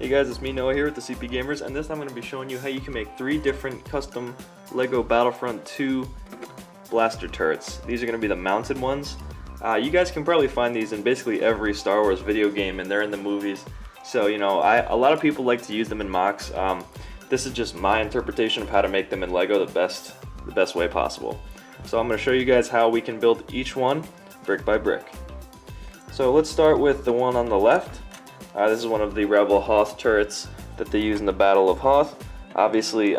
Hey guys, it's me Noah here with the CP Gamers, and this time I'm going to be showing you how you can make 3 different custom LEGO Battlefront 2 blaster turrets. These are going to be the mounted ones. You guys can probably find these in basically every Star Wars video game, and they're in the movies. So, you know, a lot of people like to use them in mocks. This is just my interpretation of how to make them in LEGO the best way possible. So I'm going to show you guys how we can build each one brick by brick. So let's start with the one on the left. This is one of the Rebel Hoth turrets that they use in the Battle of Hoth. Obviously,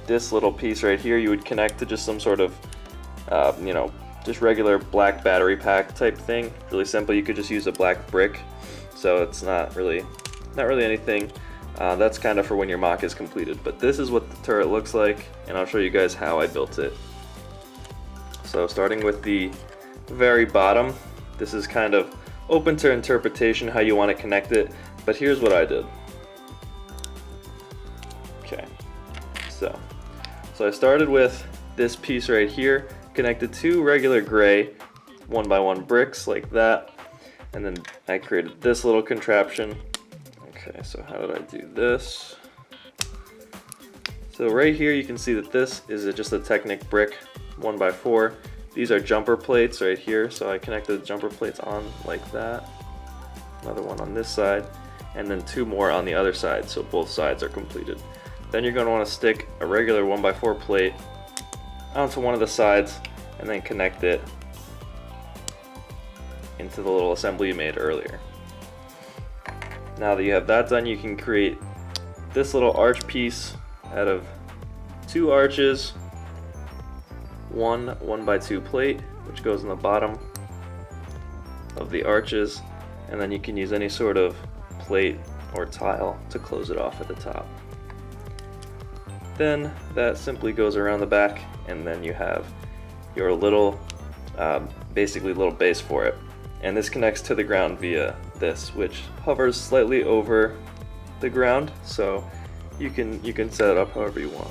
this little piece right here you would connect to just some sort of, you know, just regular black battery pack type thing. Really simple. You could just use a black brick, so it's not really anything. That's kind of for when your mock is completed. But this is what the turret looks like, and I'll show you guys how I built it. So starting with the very bottom, this is kind of open to interpretation how you want to connect it, but here's what I did. Okay, so I started with this piece right here, connected 2 regular gray 1x1 bricks like that, and then I created this little contraption. Okay, so how did I do this? So right here you can see that this is just a Technic brick 1x4. These are jumper plates right here, so I connected the jumper plates on like that. Another one on this side, and then 2 more on the other side, so both sides are completed. Then you're going to want to stick a regular 1x4 plate onto one of the sides, and then connect it into the little assembly you made earlier. Now that you have that done, you can create this little arch piece out of 2 arches, one 1x2 plate which goes in the bottom of the arches, and then you can use any sort of plate or tile to close it off at the top. Then that simply goes around the back, and then you have your little basically little base for it, and this connects to the ground via this, which hovers slightly over the ground, so you can set it up however you want.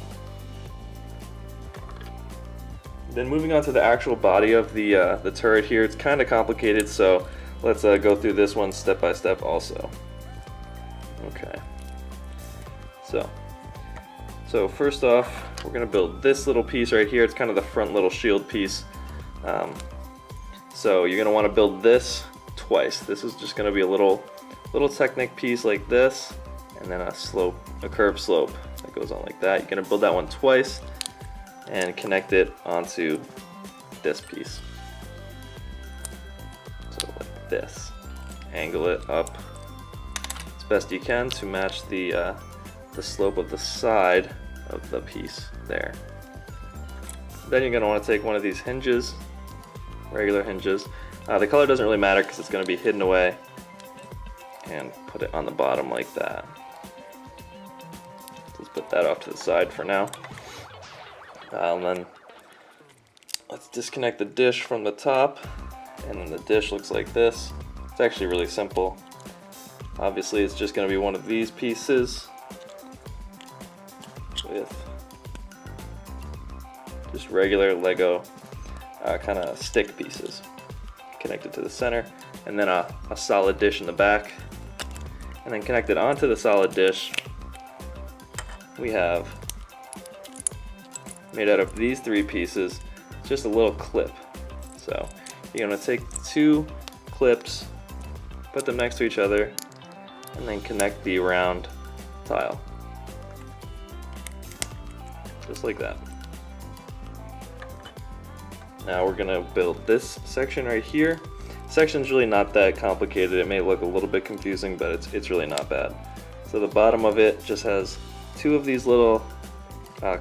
Then moving on to the actual body of the turret here, it's kind of complicated, so let's go through this one step by step also. Okay, so first off, we're going to build this little piece right here. It's kind of the front little shield piece. So you're going to want to build this twice. This is just going to be a little Technic piece like this, and then a curved slope that goes on like that. You're going to build that one twice and connect it onto this piece. So like this. Angle it up as best you can to match the slope of the side of the piece there. Then you're going to want to take one of these hinges, regular hinges. The color doesn't really matter because it's going to be hidden away, and put it on the bottom like that. Let's put that off to the side for now. And then let's disconnect the dish from the top, and then the dish looks like this. It's actually really simple. Obviously it's just going to be one of these pieces with just regular Lego kind of stick pieces connected to the center, and then a solid dish in the back, and then connected onto the solid dish we have, made out of these 3 pieces, just a little clip. So you're going to take 2 clips, put them next to each other, and then connect the round tile. Just like that. Now we're going to build this section right here. Section's really not that complicated. It may look a little bit confusing, but it's really not bad. So the bottom of it just has 2 of these little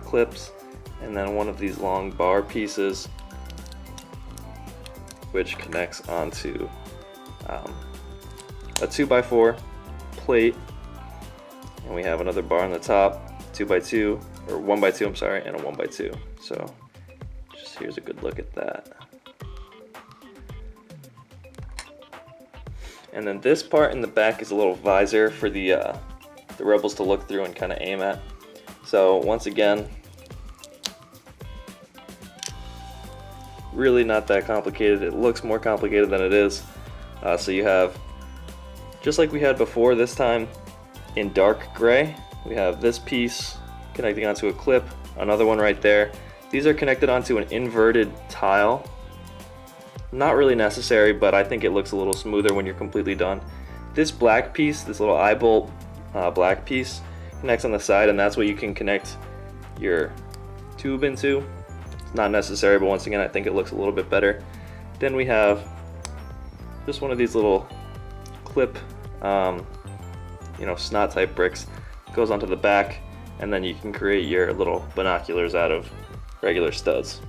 clips, and then one of these long bar pieces which connects onto a 2x4 plate, and we have another bar on the top, 2x2 or 1x2, I'm sorry, and a 1x2. So just here's a good look at that. And then this part in the back is a little visor for the rebels to look through and kind of aim at. So once again, really not that complicated. It looks more complicated than it is. So you have, just like we had before, this time in dark gray. We have this piece connecting onto a clip, another one right there. These are connected onto an inverted tile. Not really necessary, but I think it looks a little smoother when you're completely done. This black piece, this little eye bolt black piece, connects on the side, and that's what you can connect your tube into. It's not necessary, but once again, I think it looks a little bit better. Then we have just one of these little clip, snot type bricks. Goes onto the back, and then you can create your little binoculars out of regular studs.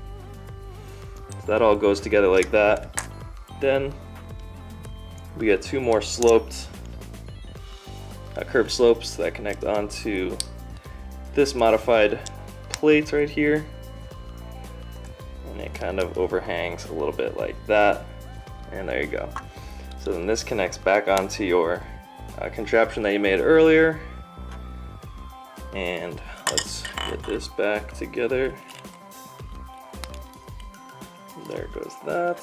So that all goes together like that. Then we get two more sloped curved slopes that connect onto this modified plate right here, and it kind of overhangs a little bit like that, and there you go. So then this connects back onto your contraption that you made earlier, and let's get this back together. There goes that.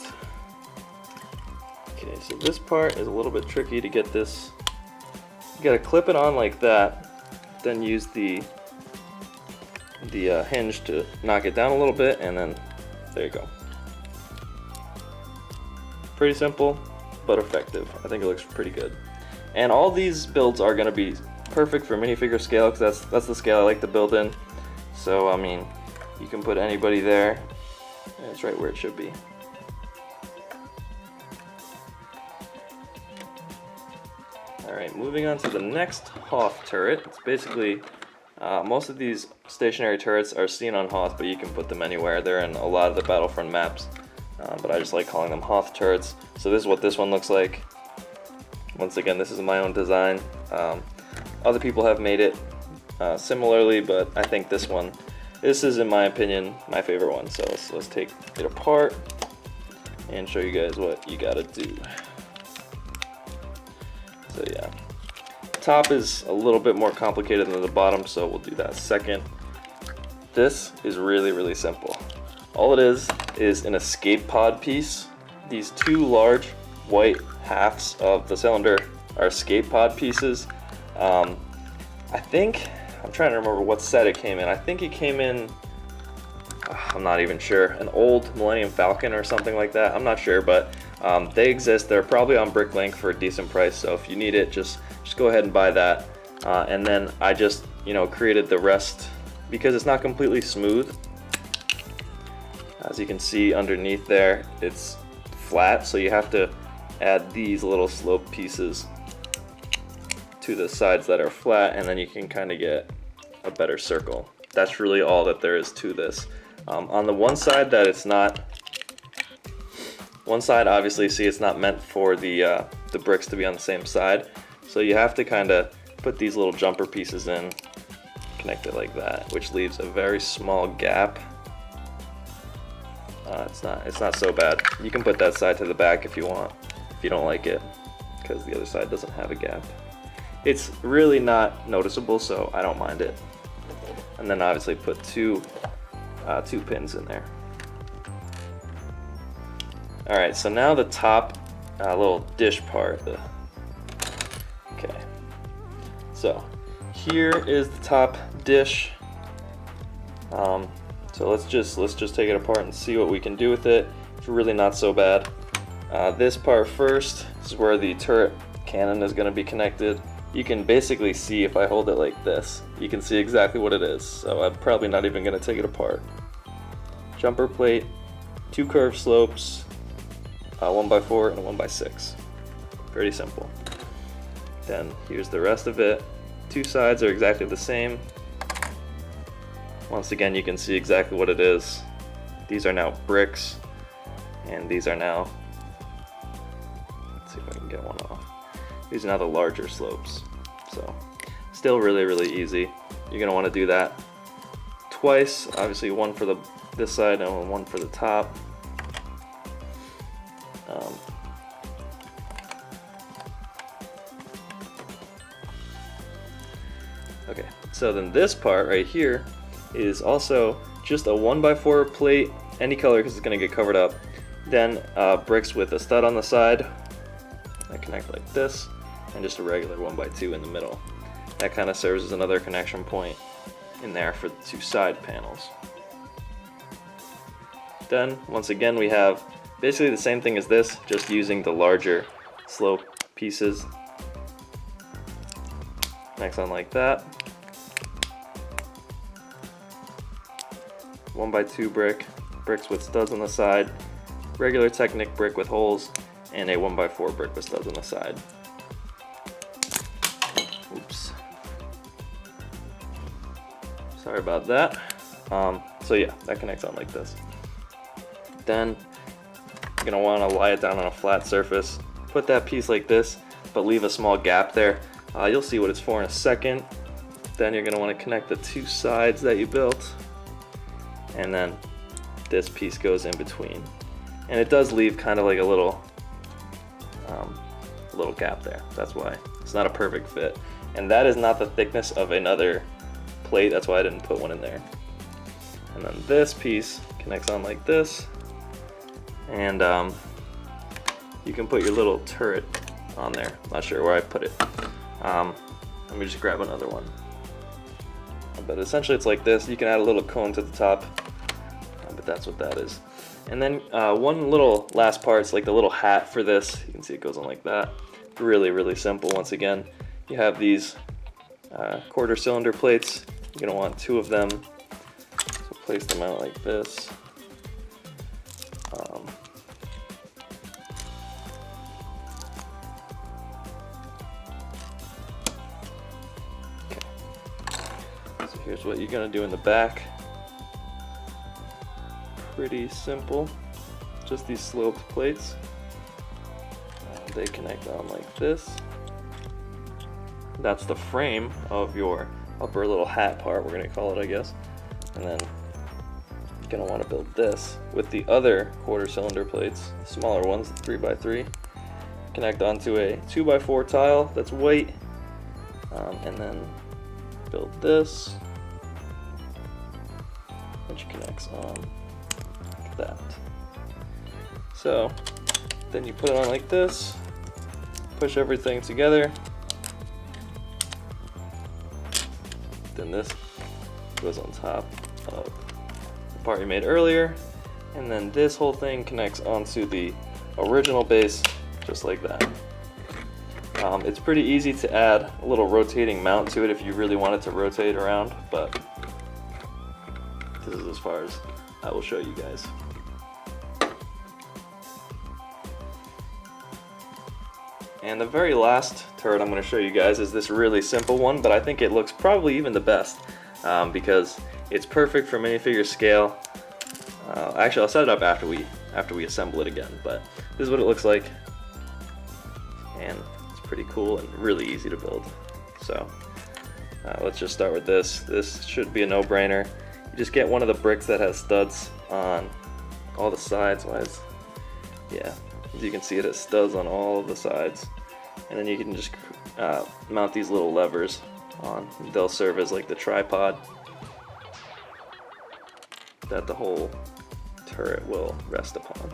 Okay, so this part is a little bit tricky to get this. You gotta clip it on like that, then use the hinge to knock it down a little bit, and then there you go. Pretty simple, but effective. I think it looks pretty good. And all these builds are gonna be perfect for minifigure scale, because that's the scale I like to build in. So I mean, you can put anybody there, and it's right where it should be. Alright, moving on to the next Hoth turret. It's basically, most of these stationary turrets are seen on Hoth, but you can put them anywhere. They're in a lot of the Battlefront maps, but I just like calling them Hoth turrets. So this is what this one looks like. Once again, this is my own design. Other people have made it similarly, but I think this is, in my opinion, my favorite one. So let's take it apart and show you guys what you gotta do. So yeah, top is a little bit more complicated than the bottom, so we'll do that second. This is really, really simple. All it is an escape pod piece. These two large white halves of the cylinder are escape pod pieces. I'm trying to remember what set it came in. I think it came in, I'm not even sure, an old Millennium Falcon or something like that. I'm not sure, but they exist. They're probably on Bricklink for a decent price, so if you need it, just go ahead and buy that. And then I just created the rest because it's not completely smooth. As you can see underneath there, it's flat, so you have to add these little slope pieces to the sides that are flat, and then you can kind of get a better circle. That's really all that there is to this. On the one side that it's not, one side obviously, see, it's not meant for the bricks to be on the same side, so you have to kind of put these little jumper pieces in, connect it like that, which leaves a very small gap. It's not so bad. You can put that side to the back if you want, if you don't like it, because the other side doesn't have a gap. It's really not noticeable, so I don't mind it. And then obviously put two pins in there. All right, so now the top little dish part. Okay, so here is the top dish. So let's just take it apart and see what we can do with it. It's really not so bad. This part first is where the turret cannon is going to be connected. You can basically see, if I hold it like this, you can see exactly what it is. So I'm probably not even going to take it apart. Jumper plate, two curved slopes, 1x4 and a 1x6. Pretty simple. Then here's the rest of it. Two sides are exactly the same. Once again, you can see exactly what it is. These are now bricks, and these are now, let's see if I can get one off. These are now the larger slopes. So still really, really easy. You're gonna want to do that twice. Obviously one for this side and one for the top. Okay, so then this part right here is also just a 1x4 plate, any color because it's going to get covered up. Then bricks with a stud on the side that connect like this, and just a regular 1x2 in the middle. that kind of serves as another connection point in there for the two side panels. Then once again we have basically the same thing as this, just using the larger slope pieces. Next on like that. 1x2 bricks with studs on the side, regular Technic brick with holes, and a 1x4 brick with studs on the side. Oops. Sorry about that. So yeah, that connects on like this. Then you're gonna want to lie it down on a flat surface. Put that piece like this, but leave a small gap there. You'll see what it's for in a second. Then you're gonna want to connect the two sides that you built, and then this piece goes in between. And it does leave kind of like a little gap there. That's why it's not a perfect fit. And that is not the thickness of another plate. That's why I didn't put one in there. And then this piece connects on like this. And you can put your little turret on there. Not sure where I put it. Let me just grab another one. But essentially it's like this. You can add a little cone to the top, but that's what that is. And then one little last part is like the little hat for this. You can see it goes on like that. Really, really simple. Once again, you have these quarter cylinder plates. You're gonna want 2 of them. So place them out like this. So here's what you're gonna do in the back. Pretty simple. Just these sloped plates. They connect on like this. That's the frame of your upper little hat part, we're gonna call it, I guess. And then you're gonna want to build this with the other quarter cylinder plates, smaller ones, 3x3. Connect onto a 2x4 tile that's white, and then build this, which connects on like that. So then you put it on like this, push everything together. Then this goes on top of the part you made earlier, and then this whole thing connects onto the original base just like that. It's pretty easy to add a little rotating mount to it if you really want it to rotate around, but this is as far as I will show you guys. And the very last turret I'm going to show you guys is this really simple one, but I think it looks probably even the best because it's perfect for minifigure scale. Actually, I'll set it up after we assemble it again, but this is what it looks like, and it's pretty cool and really easy to build. So let's just start with this. This should be a no-brainer. You just get one of the bricks that has studs on all the sides. Yeah. As you can see, it has studs on all of the sides, and then you can just mount these little levers on. They'll serve as like the tripod that the whole turret will rest upon.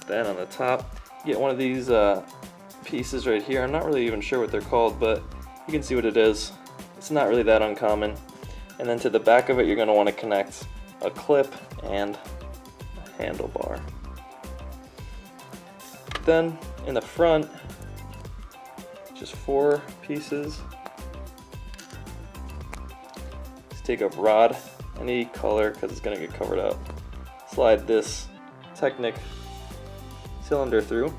Then on the top, you get one of these pieces right here. I'm not really even sure what they're called, but you can see what it is. It's not really that uncommon. And then to the back of it, you're going to want to connect a clip and handlebar. Then in the front, just 4 pieces. Just take a rod, any color, because it's going to get covered up. Slide this Technic cylinder through.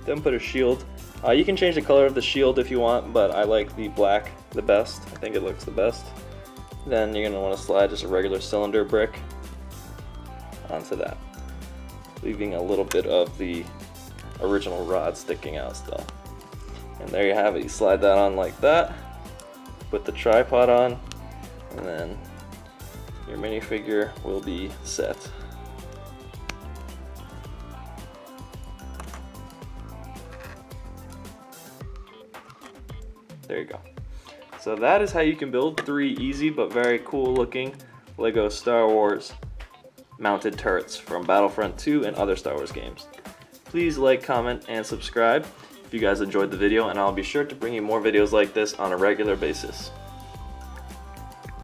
Then put a shield. You can change the color of the shield if you want, but I like the black the best. I think it looks the best. Then you're going to want to slide just a regular cylinder brick onto that, leaving a little bit of the original rod sticking out still. And there you have it. You slide that on like that, put the tripod on, and then your minifigure will be set. There you go. So that is how you can build 3 easy but very cool looking Lego Star Wars mounted turrets from Battlefront 2 and other Star Wars games. Please like, comment, and subscribe. if you guys enjoyed the video, and I'll be sure to bring you more videos like this on a regular basis.